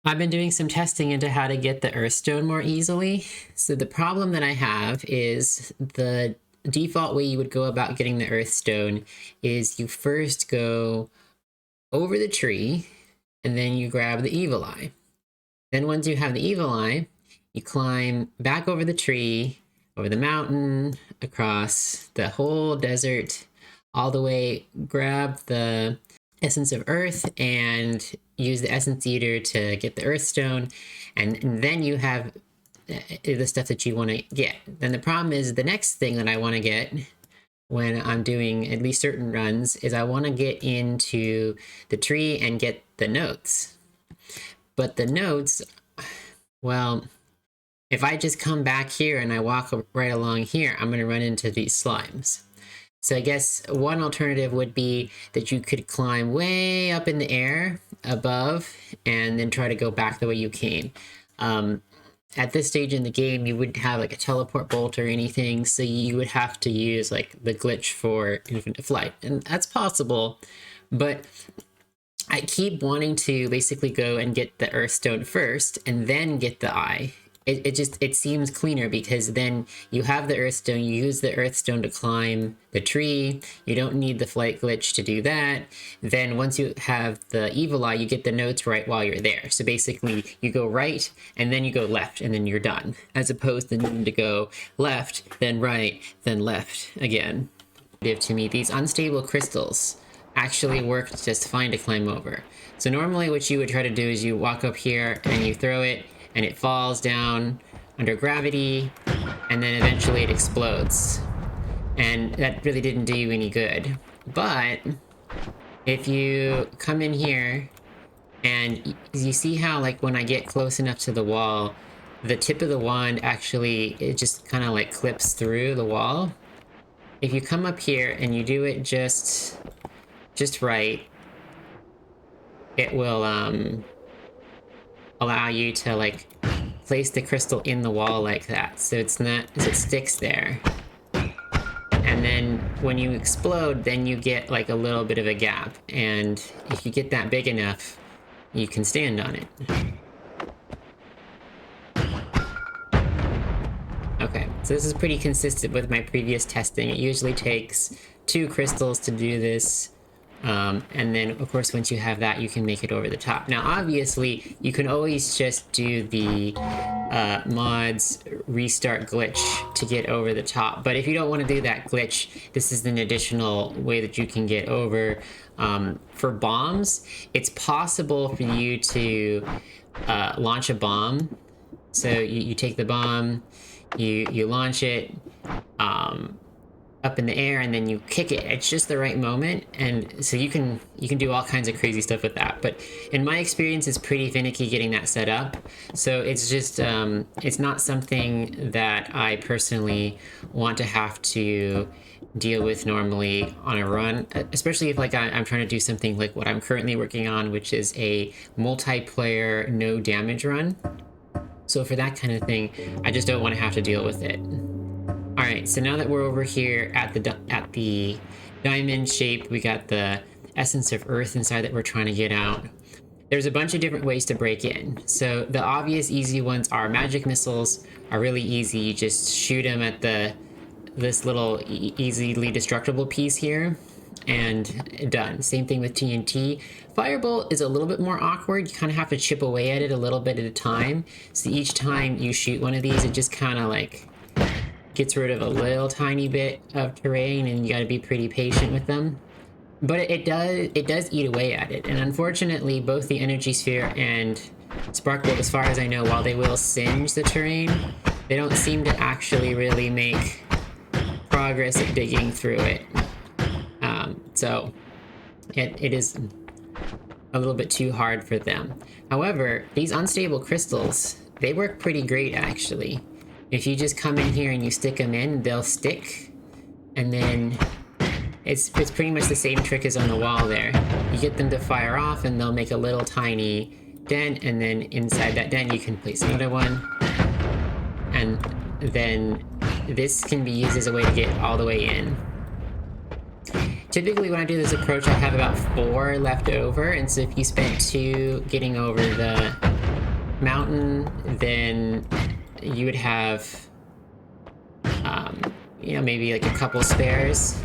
I've been doing some testing into how to get the Earthstone more easily. So the problem that I have is the default way you would go about getting the Earthstone is you first go over the tree and then you grab the Evil Eye. Then once you have the Evil Eye, you climb back over the tree, over the mountain, across the whole desert, all the way, grab the Essence of Earth and use the Essence Eater to get the Earthstone, and then you have the stuff that you want to get. Then the problem is the next thing that I want to get when I'm doing at least certain runs is I want to get into the tree and get the notes. But the notes, well, if I just come back here and I walk right along here, I'm going to run into these slimes. So I guess one alternative would be that you could climb way up in the air above and then try to go back the way you came. At this stage in the game, you wouldn't have like a teleport bolt or anything, so you would have to use like the glitch for infinite flight. And that's possible, but I keep wanting to basically go and get the Earthstone first and then get the eye. It seems cleaner because then you have the Earthstone, you use the Earthstone to climb the tree, you don't need the flight glitch to do that. Then once you have the Evil Eye, you get the notes right while you're there. So basically you go right and then you go left and then you're done, as opposed to needing to go left, then right, then left again. To me, these unstable crystals actually work just fine to climb over. So normally what you would try to do is you walk up here and you throw it, and it falls down under gravity, and then eventually it explodes. And that really didn't do you any good. But if you come in here, and you see how like when I get close enough to the wall, the tip of the wand actually, it just kind of like clips through the wall. If you come up here and you do it just right, it will allow you to like place the crystal in the wall like that, so it's not, it sticks there. And then when you explode, then you get like a little bit of a gap, and if you get that big enough, you can stand on it. Okay, so this is pretty consistent with my previous testing. It usually takes 2 crystals to do this. And then, of course, once you have that, you can make it over the top. Now, obviously, you can always just do the mods restart glitch to get over the top. But if you don't want to do that glitch, this is an additional way that you can get over. For bombs, it's possible for you to launch a bomb. So you take the bomb, you launch it, up in the air, and then you kick it. It's just the right moment, and so you can do all kinds of crazy stuff with that. But in my experience, it's pretty finicky getting that set up. So it's just it's not something that I personally want to have to deal with normally on a run, especially if like I'm trying to do something like what I'm currently working on, which is a multiplayer no damage run. So for that kind of thing, I just don't want to have to deal with it. Alright, so now that we're over here at the diamond shape, we got the Essence of Earth inside that we're trying to get out. There's a bunch of different ways to break in. So the obvious easy ones are magic missiles, are really easy. You just shoot them at this little easily destructible piece here, and done. Same thing with TNT. Firebolt is a little bit more awkward. You kind of have to chip away at it a little bit at a time. So each time you shoot one of these, it just kind of like gets rid of a little tiny bit of terrain, and you got to be pretty patient with them. But it does eat away at it. And unfortunately, both the Energy Sphere and Sparkbolt, as far as I know, while they will singe the terrain, they don't seem to actually really make progress at digging through it. So it is a little bit too hard for them. However, these unstable crystals, they work pretty great actually. If you just come in here and you stick them in, they'll stick, and then it's pretty much the same trick as on the wall there. You get them to fire off and they'll make a little tiny dent, and then inside that dent you can place another one, and then this can be used as a way to get all the way in. Typically when I do this approach, I have about 4 left over, and so if you spent 2 getting over the mountain, then you would have, you know, maybe like a couple spares,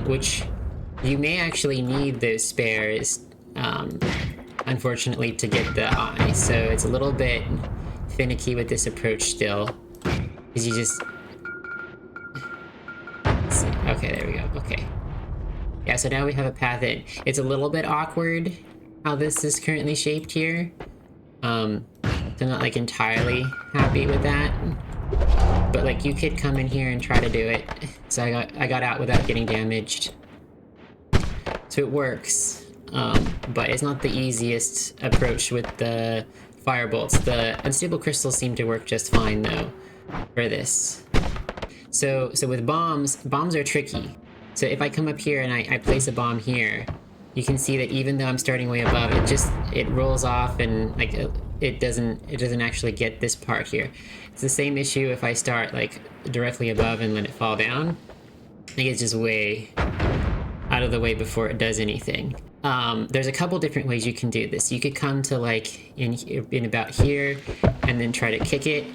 which you may actually need those spares, unfortunately, to get the eye. So it's a little bit finicky with this approach still, because you just... Let's see. Okay, there we go. Okay. Yeah, so now we have a path in. It's a little bit awkward how this is currently shaped here. So I'm not like entirely happy with that. But like you could come in here and try to do it. So I got out without getting damaged. So it works. But it's not the easiest approach with the fire bolts. The unstable crystals seem to work just fine though for this. So with bombs are tricky. So if I come up here and I place a bomb here, you can see that even though I'm starting way above, it rolls off and like it doesn't actually get this part here. It's the same issue if I start like directly above and let it fall down. I think it's just way out of the way before it does anything. There's a couple different ways you can do this. You could come to like in about here and then try to kick it.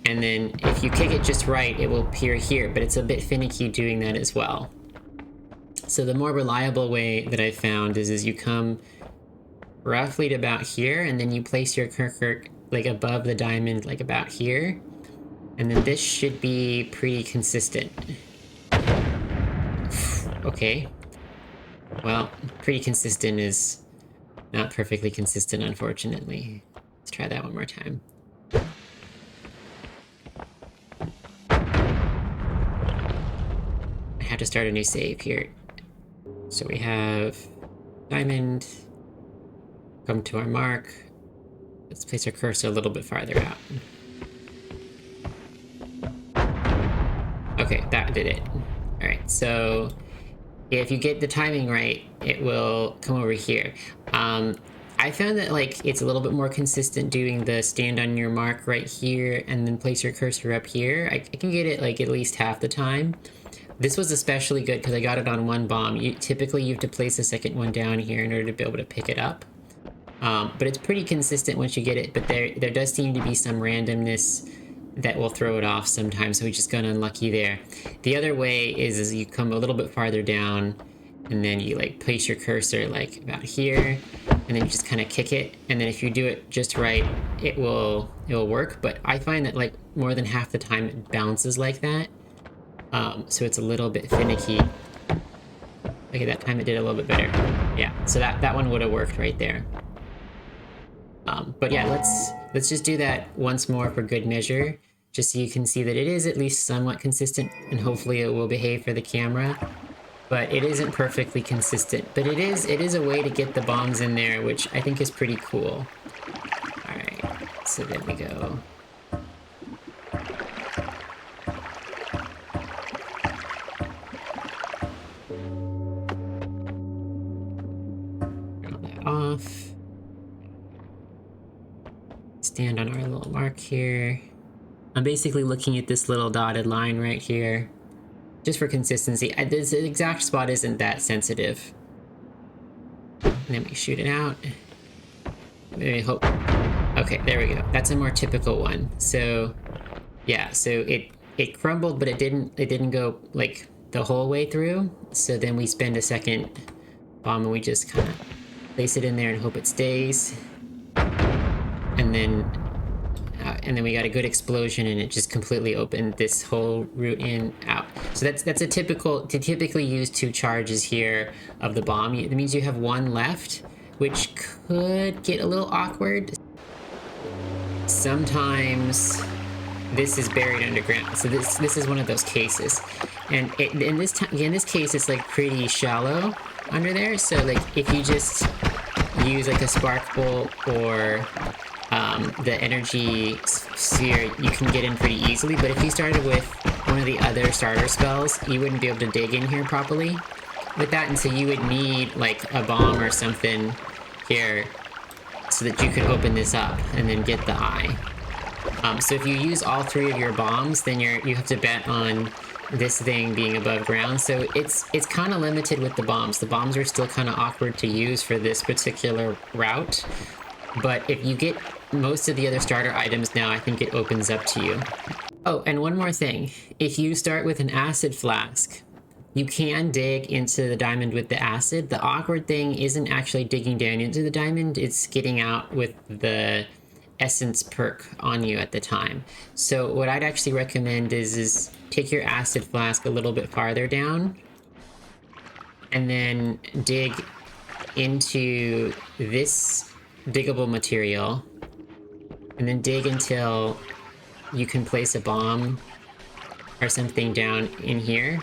And then if you kick it just right, it will appear here, but it's a bit finicky doing that as well. So the more reliable way that I've found is you come roughly to about here, and then you place your Kirk like above the diamond, like about here. And then this should be pretty consistent. Okay. Well, pretty consistent is not perfectly consistent, unfortunately. Let's try that one more time. I have to start a new save here. So we have diamond, come to our mark. Let's place our cursor a little bit farther out. Okay, that did it. All right, so if you get the timing right, it will come over here. I found that like it's a little bit more consistent doing the stand on your mark right here and then place your cursor up here. I can get it like at least half the time. This was especially good because I got it on one bomb. Typically you have to place the second one down here in order to be able to pick it up. But it's pretty consistent once you get it, but there does seem to be some randomness that will throw it off sometimes, so we just got unlucky there. The other way is you come a little bit farther down and then you like place your cursor like about here and then you just kind of kick it, and then if you do it just right, it will work. But I find that like more than half the time it bounces like that. So it's a little bit finicky. Okay, that time it did a little bit better. Yeah, so that one would have worked right there. But yeah, let's just do that once more for good measure, just so you can see that it is at least somewhat consistent, and hopefully it will behave for the camera. But it isn't perfectly consistent. But it is a way to get the bombs in there, which I think is pretty cool. All right, so there we go. Off. Stand on our little mark here. I'm basically looking at this little dotted line right here, just for consistency. This exact spot isn't that sensitive. And then we shoot it out. Maybe hope. Okay, there we go. That's a more typical one. So, yeah. So it crumbled, but it didn't go like the whole way through. So then we spend a second bomb and we just kind of place it in there and hope it stays, and then we got a good explosion and it just completely opened this whole route in out. So that's a typically use 2 charges here of the bomb. That means you have 1 left, which could get a little awkward. Sometimes this is buried underground, so this is one of those cases, and in this case it's like pretty shallow under there. So like if you just use like a spark bolt or the energy sphere, you can get in pretty easily. But if you started with one of the other starter spells, you wouldn't be able to dig in here properly with that, and so you would need like a bomb or something here so that you could open this up and then get the eye. So if you use all 3 of your bombs, then you have to bet on this thing being above ground. So it's kind of limited with the bombs. The bombs are still kind of awkward to use for this particular route. But if you get most of the other starter items now, I think it opens up to you. Oh, and one more thing. If you start with an acid flask, you can dig into the diamond with the acid. The awkward thing isn't actually digging down into the diamond, it's getting out with the essence perk on you at the time. So what I'd actually recommend is take your acid flask a little bit farther down and then dig into this diggable material, and then dig until you can place a bomb or something down in here.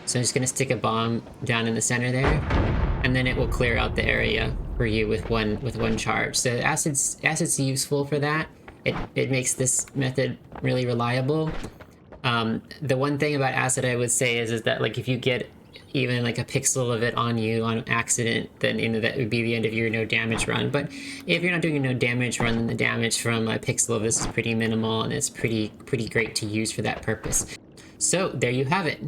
So I'm just gonna stick a bomb down in the center there, and then it will clear out the area for you with one charge. So acid's useful for that. It makes this method really reliable. The one thing about acid I would say is that like if you get even like a pixel of it on you on accident, then that would be the end of your no damage run. But if you're not doing a no damage run, then the damage from a pixel of this is pretty minimal, and it's pretty great to use for that purpose. So there you have it.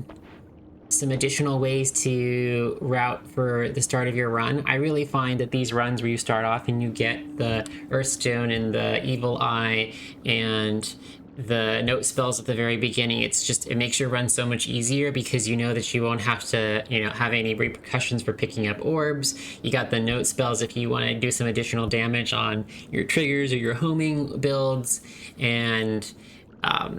Some additional ways to route for the start of your run. I really find that these runs where you start off and you get the Earthstone and the Evil Eye and the note spells at the very beginning, it makes your run so much easier because you know that you won't have to have any repercussions for picking up orbs. You got the note spells if you want to do some additional damage on your triggers or your homing builds, and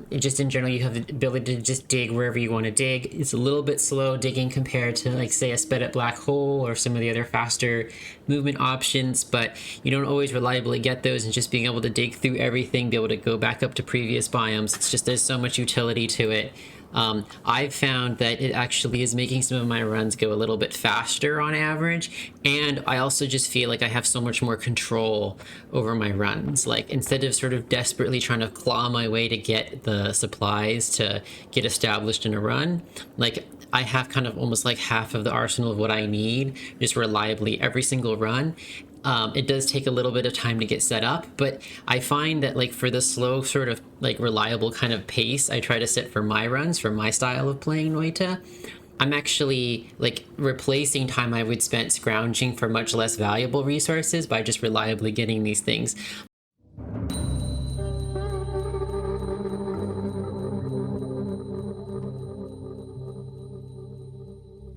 just in general, you have the ability to just dig wherever you want to dig. It's a little bit slow digging compared to, like, say, a sped up black hole or some of the other faster movement options, but you don't always reliably get those, and just being able to dig through everything, be able to go back up to previous biomes, it's just, there's so much utility to it. I've found that it actually is making some of my runs go a little bit faster on average, and I also just feel like I have so much more control over my runs. Like, instead of sort of desperately trying to claw my way to get the supplies to get established in a run, like, I have kind of almost like half of the arsenal of what I need just reliably every single run. It does take a little bit of time to get set up, but I find that, like, for the slow sort of like reliable kind of pace I try to set for my runs, for my style of playing Noita, I'm actually like replacing time I would spend scrounging for much less valuable resources by just reliably getting these things.